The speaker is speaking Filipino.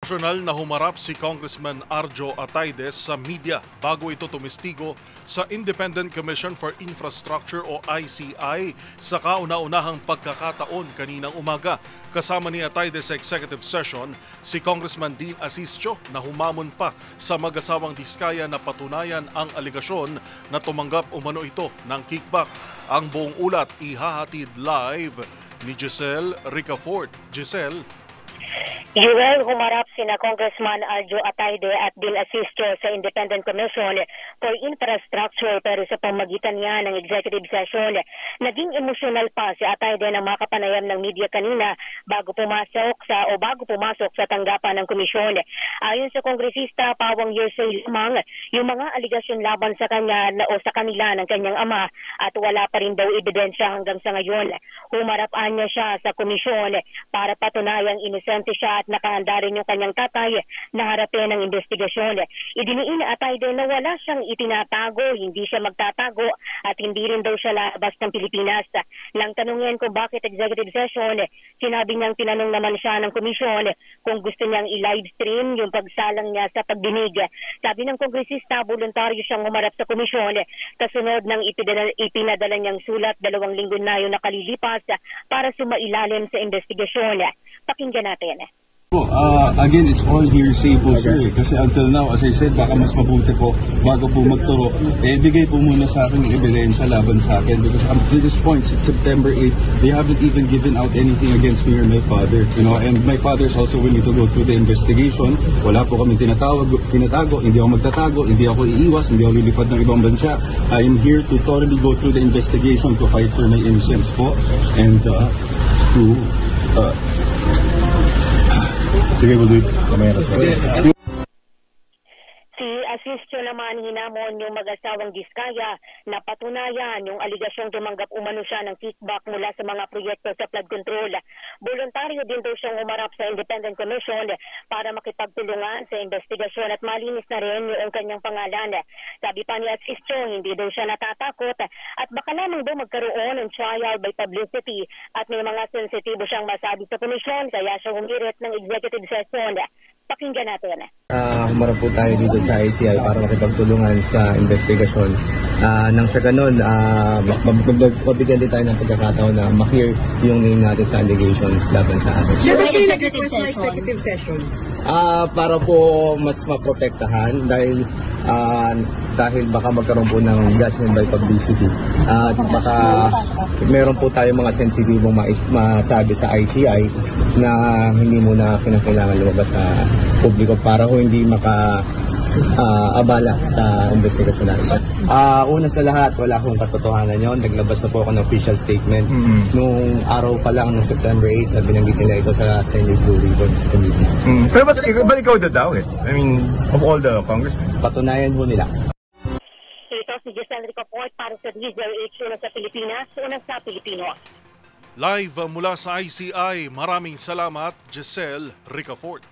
Emosyonal na humarap si Congressman Arjo Atayde sa media bago ito tumistigo sa Independent Commission for Infrastructure o ICI sa kauna-unahang pagkakataon kaninang umaga. Kasama ni Atayde sa executive session si Congressman Dean Asistio na humamon pa sa mag-asawang Diskaya na patunayan ang aligasyon na tumanggap umano ito ng kickback. Ang buong ulat ihahatid live ni Giselle Ricafort. Giselle. Yuel, humarap sina Congressman Arjo Atayde at Dean Asistio sa Independent Commission for Infrastructure pero sa pamagitan niya ng executive session. Naging emosyonal pa si Atayde ng makapanayam ng media kanina bago pumasok sa tanggapan ng komisyon. Ayon sa kongresista, pawang hearsay lamang yung mga aligasyon laban sa kanya o sa kanila ng kanyang ama at wala pa rin daw ebidensya hanggang sa ngayon. Humarapaan niya siya sa komisyon para patunayang inosente siya at nakahanda rin yung kanyang tatay na harapin ng investigasyon. Idiniin ni Atayde na wala siyang itinatago, hindi siya magtatago at hindi rin daw siya lalabas ng Pilipinas. Nang tanungin kung bakit executive session, sinabi niyang tinanong naman siya ng komisyon kung gusto niyang i-livestream yung pagsalang niya sa pagdinig. Sabi ng kongresista, voluntaryo siyang humarap sa komisyon kasunod ng ipinadala niyang sulat 2 linggo na yung nakalilipas para sumailalim sa investigasyon. Pakinggan natin. Again, it's all hearsay po, sir. Kasi until now, as I said, baka mas mabuti po, bago po magturo, bigay po muna sa akin yung ebidensya laban sa akin. Because up to this point, since September 8, they haven't even given out anything against me or my father. You know, and my father's also willing to go through the investigation. Wala po kami tinatago, hindi ako magtatago, hindi ako iiwas, hindi ako lilipad ng ibang bansa. I am here to thoroughly go through the investigation to fight for my innocence po. And sige, we'll do it. Si Asistio naman hinamon yung mag-asawang Diskaya na patunayan yung aligasyong tumanggap umano siya ng kickback mula sa mga proyekto sa flood control. Voluntaryo din daw siyang umarap sa Independent Commission para makipagtulungan sa investigasyon at malinis na rin yung kanyang pangalan. Sabi pa ni Asistio, hindi daw siya natatakot at baka lamang daw magkaroon ng trial by publicity at may mga sensitibo siyang masabi sa komisyon kaya siya humirit ng executive session. Pakinggan natin. Humarap po tayo dito sa ICI para makipagtulungan sa investigasyon. Nang sa ganun, mabigyan din tayo ng pagkakataon na ma-hear yung name natin sa allegations laban sa atin. Sir, executive session? Para po mas maprotektahan dahil baka magkaroon po ng judgment by publicity. At baka meron po tayong mga sensitibong masabi sa ICI na hindi mo na kinakailangan lumabas sa publiko para ho hindi abala sa investigasyon natin. Una sa lahat, wala akong katotohanan yon. Naglabas na po ako ng official statement. Nung araw pa lang, noong September 8, na binanggit nila ito sa Senate Blue Ribbon Committee. Pero ba't ikaw dadaw eh? I mean, of all the congressmen? Patunayan ho nila. Ito si Giselle Ricafort para sa DZRH sa Pilipinas, unang sa Pilipino. Live mula sa ICI, maraming salamat, Giselle Ricafort.